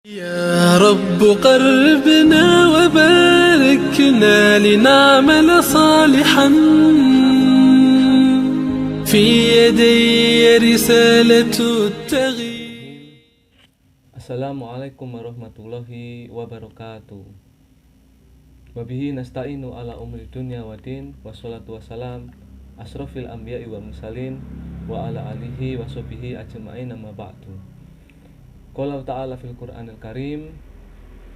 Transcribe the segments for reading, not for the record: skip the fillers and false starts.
يا رب قربنا وباركنا لنعمل صالحا في يدي رسالة التغيير. Assalamualaikum warahmatullahi wabarakatuh. Wabihi nasta'inu ala umri dunya wa din. Wassalatu wassalam asrofil anbiya'i wa mursalin wa ala alihi wa sahbihi ajma'in amma ba'du. Qala ta'ala fil Qur'anil Karim,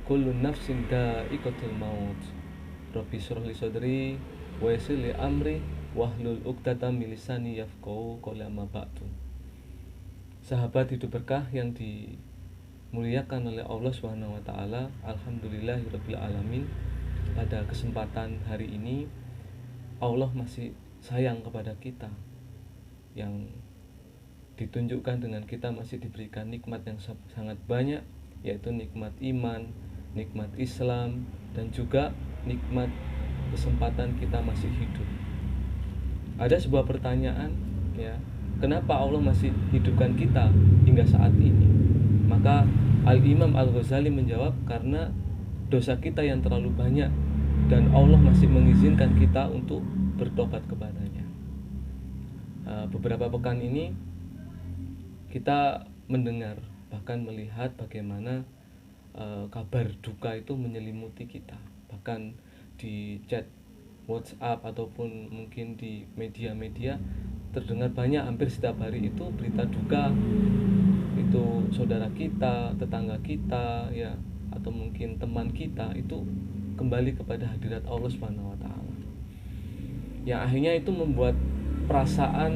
kullu nafsin dha'iqatul maut. Rabbi shrah li sadri wa yassir li amri wahlul 'uqdatam min lisani yafqahu qawli amma ba'du. Sahabat hidup berkah yang dimuliakan oleh Allah Subhanahu wa taala, alhamdulillahirabbil alamin. Pada kesempatan hari ini Allah masih sayang kepada kita, yang ditunjukkan dengan kita masih diberikan nikmat yang sangat banyak, yaitu nikmat iman, nikmat Islam, dan juga nikmat kesempatan kita masih hidup. Ada sebuah pertanyaan, ya, kenapa Allah masih hidupkan kita hingga saat ini? Maka Al-Imam Al-Ghazali menjawab, karena dosa kita yang terlalu banyak dan Allah masih mengizinkan kita untuk bertobat kepadanya. Beberapa pekan ini kita mendengar, bahkan melihat bagaimana kabar duka itu menyelimuti kita. Bahkan di chat WhatsApp ataupun mungkin di media-media terdengar banyak, hampir setiap hari itu berita duka. Itu saudara kita, tetangga kita, ya, atau mungkin teman kita itu kembali kepada hadirat Allah Subhanahu wa taala. Yang akhirnya itu membuat perasaan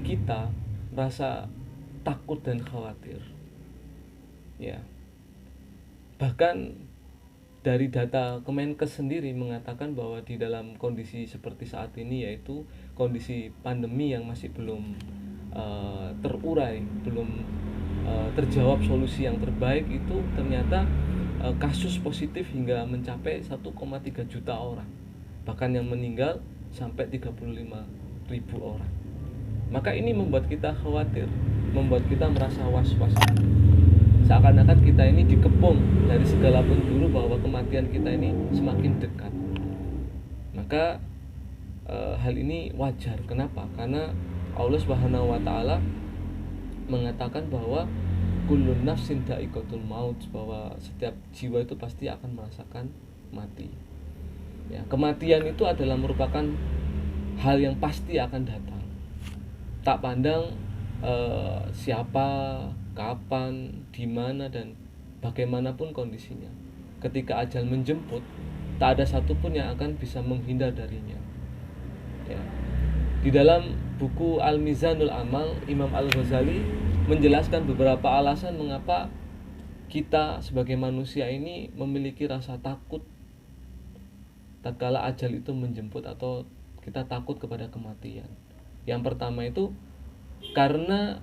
kita rasa takut dan khawatir, ya. Bahkan dari data Kemenkes sendiri mengatakan bahwa di dalam kondisi seperti saat ini, yaitu kondisi pandemi yang masih belum terurai, belum terjawab solusi yang terbaik, itu ternyata kasus positif hingga mencapai 1,3 juta orang, bahkan yang meninggal sampai 35.000 orang. Maka ini membuat kita khawatir, membuat kita merasa was-was. Seakan-akan kita ini dikepung dari segala penjuru bahwa kematian kita ini semakin dekat. Maka hal ini wajar. Kenapa? Karena Allah Subhanahu wa taala mengatakan bahwa kullu nafsin dha'iqatul maut, bahwa setiap jiwa itu pasti akan merasakan mati. Ya, kematian itu adalah merupakan hal yang pasti akan datang. Tak pandang siapa, kapan, di mana, dan bagaimanapun kondisinya. Ketika ajal menjemput, tak ada satupun yang akan bisa menghindar darinya. Ya. Di dalam buku Al-Mizanul Amal, Imam Al-Ghazali menjelaskan beberapa alasan mengapa kita sebagai manusia ini memiliki rasa takut tatkala ajal itu menjemput, atau kita takut kepada kematian. Yang pertama itu karena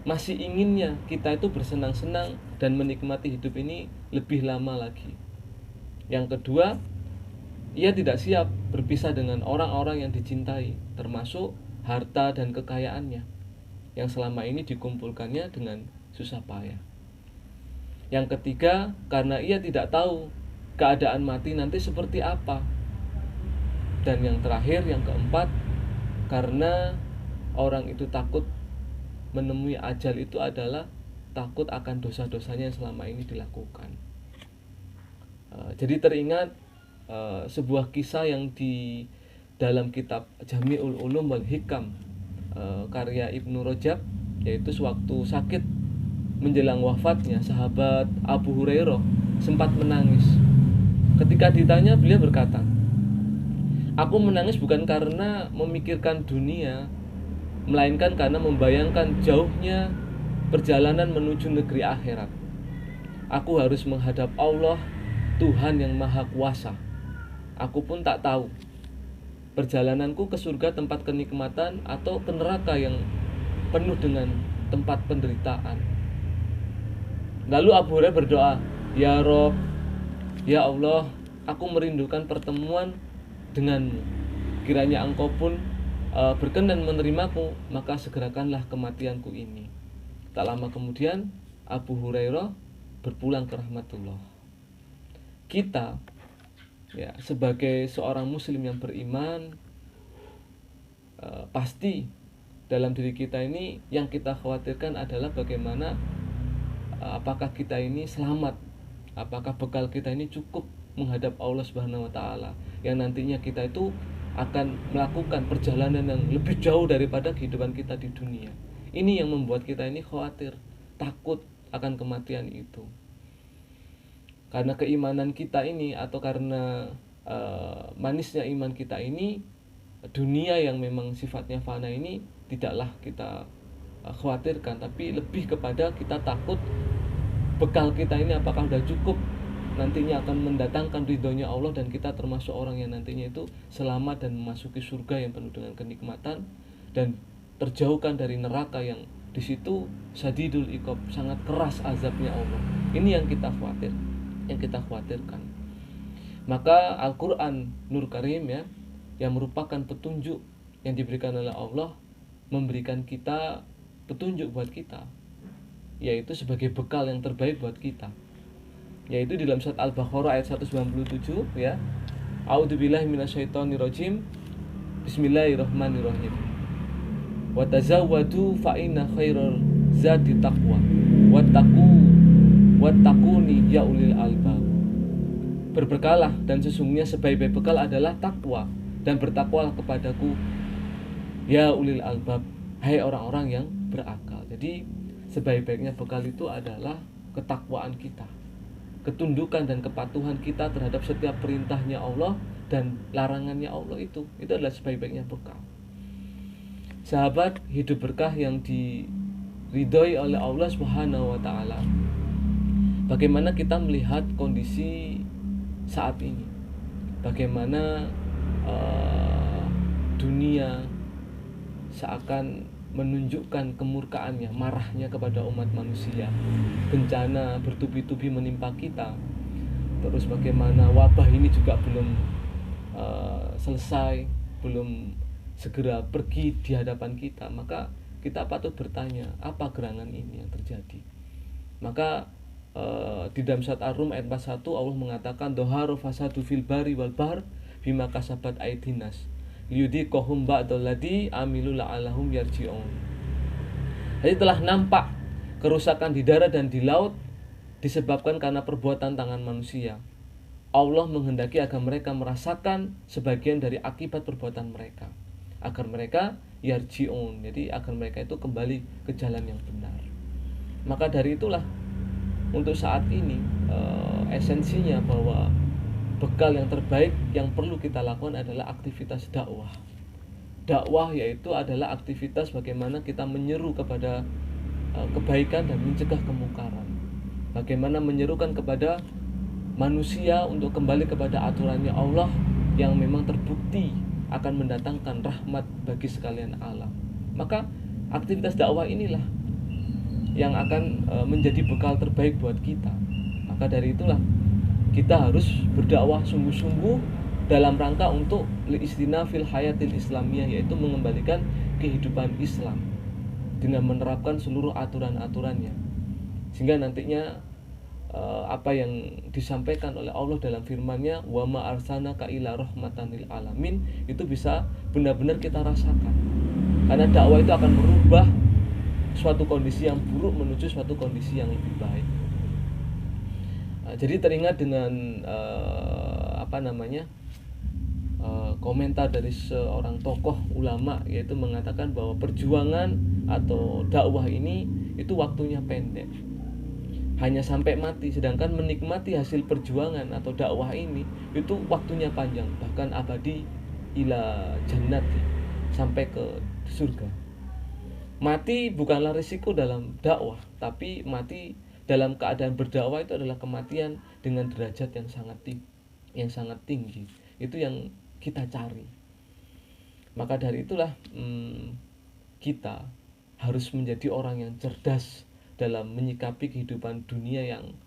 masih inginnya kita itu bersenang-senang dan menikmati hidup ini lebih lama lagi. Yang kedua, ia tidak siap berpisah dengan orang-orang yang dicintai, termasuk harta dan kekayaannya yang selama ini dikumpulkannya dengan susah payah. Yang ketiga, karena ia tidak tahu keadaan mati nanti seperti apa. Dan yang terakhir, yang keempat, karena orang itu takut menemui ajal itu adalah takut akan dosa-dosanya yang selama ini dilakukan. Jadi teringat sebuah kisah yang di dalam kitab Jami'ul Ulum wal Hikam karya Ibnu Rajab, yaitu sewaktu sakit menjelang wafatnya, sahabat Abu Hurairah sempat menangis. Ketika ditanya, beliau berkata, "Aku menangis bukan karena memikirkan dunia, melainkan karena membayangkan jauhnya perjalanan menuju negeri akhirat. Aku harus menghadap Allah, Tuhan yang Maha Kuasa. Aku pun tak tahu perjalananku ke surga tempat kenikmatan atau ke neraka yang penuh dengan tempat penderitaan." Lalu Abu Hurairah berdoa, "Ya Rob, ya Allah, aku merindukan pertemuan denganmu. Kiranya Engkau pun berkenan menerimaku, maka segerakanlah kematianku ini." Tak lama kemudian Abu Hurairah berpulang ke rahmatullah. Kita ya sebagai seorang muslim yang beriman, pasti dalam diri kita ini yang kita khawatirkan adalah bagaimana apakah kita ini selamat, apakah bekal kita ini cukup menghadap Allah Subhanahu wa taala yang nantinya kita itu akan melakukan perjalanan yang lebih jauh daripada kehidupan kita di dunia. Ini yang membuat kita ini khawatir, takut akan kematian itu. Karena keimanan kita ini atau karena manisnya iman kita ini, dunia yang memang sifatnya fana ini tidaklah kita khawatirkan, tapi lebih kepada kita takut bekal kita ini apakah sudah cukup nantinya akan mendatangkan ridhonya Allah dan kita termasuk orang yang nantinya itu selamat dan memasuki surga yang penuh dengan kenikmatan dan terjauhkan dari neraka yang di situ sadidul iqab, sangat keras azabnya Allah. Ini yang kita khawatirkan. Maka Al-Qur'an Nur Karim ya, yang merupakan petunjuk yang diberikan oleh Allah, memberikan kita petunjuk buat kita, yaitu sebagai bekal yang terbaik buat kita. Yaitu di dalam surat Al-Baqarah ayat 197 ya. A'udzubillahi minasyaitonirrajim. Bismillahirrahmanirrahim. Wa tazawwadu fa inna khairal zadi taqwa. Wattaquni ya ulil albab. Berbekalah dan sesungguhnya sebaik-baik bekal adalah takwa, dan bertakwalah kepadaku ya ulil albab, hai orang-orang yang berakal. Jadi sebaik-baiknya bekal itu adalah ketakwaan kita, ketundukan dan kepatuhan kita terhadap setiap perintahnya Allah dan larangannya Allah. Itu adalah sebaik-baiknya bekal. Sahabat, hidup berkah yang diridhoi oleh Allah Subhanahu wa taala. Bagaimana kita melihat kondisi saat ini? Bagaimana dunia seakan menunjukkan kemurkaannya, marahnya kepada umat manusia. Bencana bertubi-tubi menimpa kita. Terus bagaimana wabah ini juga belum selesai, belum segera pergi di hadapan kita. Maka kita patut bertanya, apa gerangan ini yang terjadi? Maka di dalam surat Ar-Rum ayat 41 Allah mengatakan dhaharu fasadu fil bari wal bahr bima kasabat aidinas liyudhiqahum ba'dalladzi amilu la'allahum yarji'un. Jadi telah nampak kerusakan di darat dan di laut disebabkan karena perbuatan tangan manusia. Allah menghendaki agar mereka merasakan sebagian dari akibat perbuatan mereka, agar mereka yarji'un, jadi agar mereka itu kembali ke jalan yang benar. Maka dari itulah untuk saat ini esensinya bahwa bekal yang terbaik yang perlu kita lakukan adalah aktivitas dakwah. Dakwah yaitu adalah aktivitas bagaimana kita menyeru kepada kebaikan dan mencegah kemungkaran. Bagaimana menyerukan kepada manusia untuk kembali kepada aturannya Allah yang memang terbukti akan mendatangkan rahmat bagi sekalian alam. Maka aktivitas dakwah inilah yang akan menjadi bekal terbaik buat kita. Maka dari itulah kita harus berdakwah sungguh-sungguh dalam rangka untuk liistina fil hayatil islamiyah, yaitu mengembalikan kehidupan Islam dengan menerapkan seluruh aturan-aturannya, sehingga nantinya apa yang disampaikan oleh Allah dalam firman-Nya wa ma arsalnaka illa rahmatan lil alamin itu bisa benar-benar kita rasakan. Karena dakwah itu akan merubah suatu kondisi yang buruk menuju suatu kondisi yang lebih baik. Jadi teringat dengan komentar dari seorang tokoh ulama, yaitu mengatakan bahwa perjuangan atau dakwah ini itu waktunya pendek, hanya sampai mati, sedangkan menikmati hasil perjuangan atau dakwah ini itu waktunya panjang, bahkan abadi ila jannat, sampai ke surga. Mati bukanlah risiko dalam dakwah, tapi mati dalam keadaan berdakwah itu adalah kematian dengan derajat yang sangat tinggi. Itu yang kita cari. Maka dari itulah kita harus menjadi orang yang cerdas dalam menyikapi kehidupan dunia yang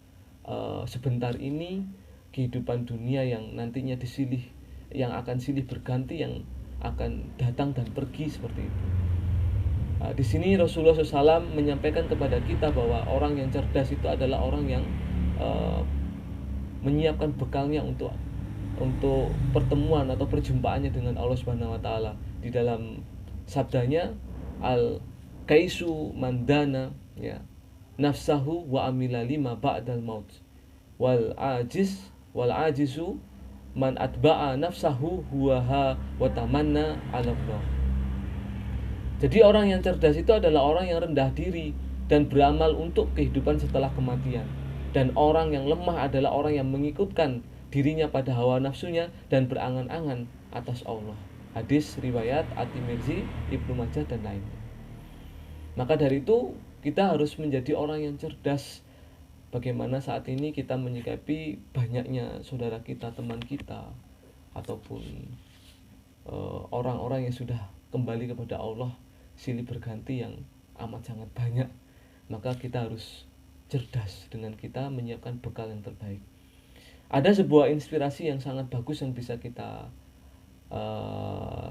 sebentar ini, kehidupan dunia yang nantinya disilih, yang akan silih berganti, yang akan datang dan pergi seperti itu. Di sini Rasulullah SAW menyampaikan kepada kita bahwa orang yang cerdas itu adalah orang yang menyiapkan bekalnya untuk pertemuan atau perjumpaannya dengan Allah Subhanahu wa taala. Di dalam sabdanya, al kaisu mandana ya nafsahu wa amila lima ba'dal maut wal ajizu man atba'a nafsahu huwaha wa tamanna 'ala Allah. Jadi orang yang cerdas itu adalah orang yang rendah diri dan beramal untuk kehidupan setelah kematian. Dan orang yang lemah adalah orang yang mengikutkan dirinya pada hawa nafsunya dan berangan-angan atas Allah. Hadis riwayat At-Tirmidzi, Ibnu Majah dan lainnya. Maka dari itu kita harus menjadi orang yang cerdas. Bagaimana saat ini kita menyikapi banyaknya saudara kita, teman kita, ataupun orang-orang yang sudah kembali kepada Allah silih berganti yang amat sangat banyak. Maka kita harus cerdas dengan kita menyiapkan bekal yang terbaik. Ada sebuah inspirasi yang sangat bagus yang bisa kita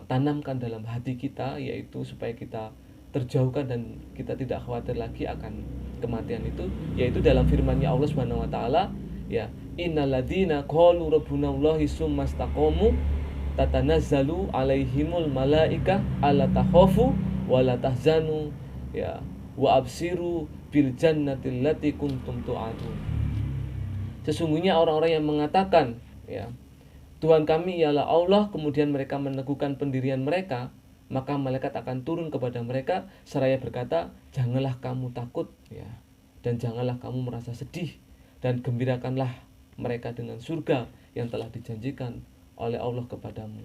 tanamkan dalam hati kita, yaitu supaya kita terjauhkan dan kita tidak khawatir lagi akan kematian itu, yaitu dalam firman-Nya Allah Subhanahu wa taala, ya, innalladzina qalu rabbunallahi tsumastaqamu tatanazzalu alaihimul malaikah alla takhafu wa la tahzanu ya wa absiru bil jannati allati kuntum tu'adun. Sesungguhnya orang-orang yang mengatakan, ya, Tuhan kami ialah Allah, kemudian mereka meneguhkan pendirian mereka, maka malaikat akan turun kepada mereka seraya berkata, janganlah kamu takut, ya, dan janganlah kamu merasa sedih, dan gembirakanlah mereka dengan surga yang telah dijanjikan oleh Allah kepadamu.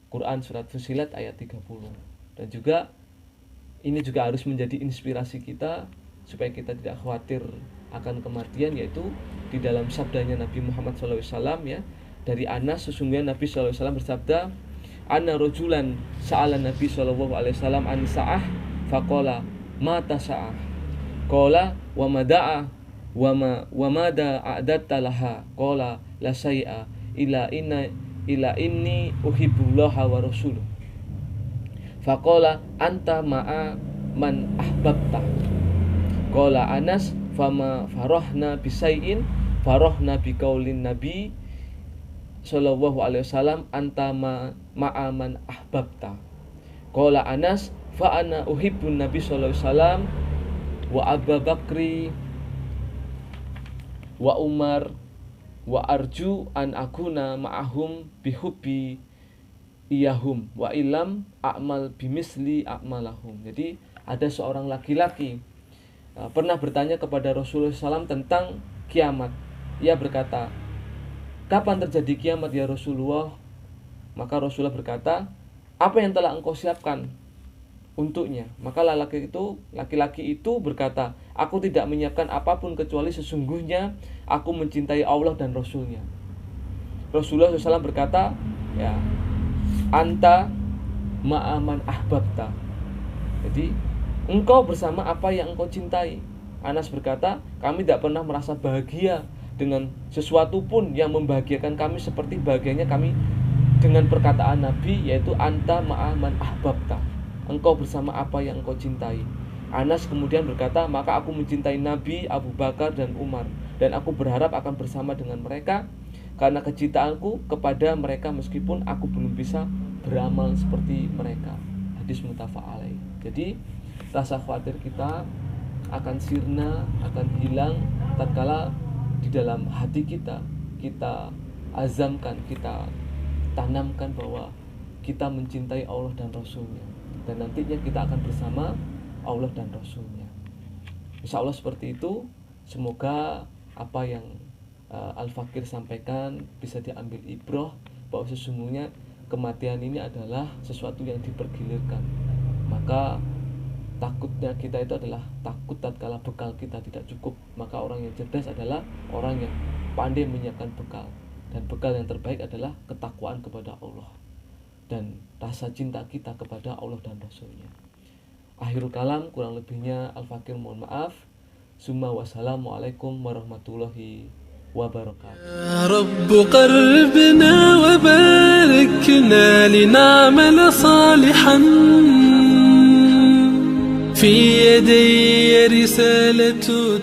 Quran surat Fussilat ayat 30. Dan juga ini juga harus menjadi inspirasi kita supaya kita tidak khawatir akan kematian, yaitu di dalam sabdanya Nabi Muhammad SAW, ya, dari Anas, sesungguhnya Nabi SAW bersabda, anna rajulan sa'ala Nabi SAW an sa'ah faqala mata sa'ah qala wa mada'a wa mada a'datta laha qala la say'a ila inni uhibbullaha wa rasuluh faqala anta ma'a man ahbabta qala Anas fama farahna bisai'in farahna biqaulin nabi sallallahu alaihi wasallam anta ma'aman ahbabta qala Anas fa ana uhibbun nabi sallallahu alaihi wasallam wa Abu Bakri wa Umar wa arju an akuna ma'ahum bihubbi iyahum wa ilam a'mal bimisli a'malahum. Jadi ada seorang laki-laki pernah bertanya kepada Rasulullah SAW tentang kiamat. Ia berkata, kapan terjadi kiamat ya Rasulullah? Maka Rasulullah berkata, apa yang telah engkau siapkan untuknya? Maka laki-laki itu berkata, aku tidak menyiapkan apapun kecuali sesungguhnya aku mencintai Allah dan Rasulnya. Rasulullah SAW berkata, ya, anta ma'aman ahbabta. Jadi engkau bersama apa yang engkau cintai. Anas berkata, kami tidak pernah merasa bahagia dengan sesuatu pun yang membahagiakan kami seperti bahagianya kami dengan perkataan Nabi, yaitu anta ma'aman ahbabta. Engkau bersama apa yang engkau cintai. Anas kemudian berkata, maka aku mencintai Nabi, Abu Bakar dan Umar, dan aku berharap akan bersama dengan mereka karena kecintaanku kepada mereka meskipun aku belum bisa beramal seperti mereka. Hadis muttafaq alaih. Jadi rasa khawatir kita akan sirna, akan hilang tatkala di dalam hati kita azamkan, kita tanamkan bahwa kita mencintai Allah dan Rasulnya, dan nantinya kita akan bersama Allah dan Rasulnya. Insya Allah seperti itu. Semoga apa yang Al-Fakir sampaikan bisa diambil ibrah bahwa sesungguhnya kematian ini adalah sesuatu yang dipergilirkan. Maka takutnya kita itu adalah takut tatkala bekal kita tidak cukup. Maka orang yang cerdas adalah orang yang pandai menyiapkan bekal, dan bekal yang terbaik adalah ketakwaan kepada Allah dan rasa cinta kita kepada Allah dan Rasulnya. Akhirul kalam, kurang lebihnya Al-Fakir mohon maaf. Summa wassalamualaikum warahmatullahi wabarakatuh. يا رب قربنا وباركنا لنعمل صالحا في يدي رسالة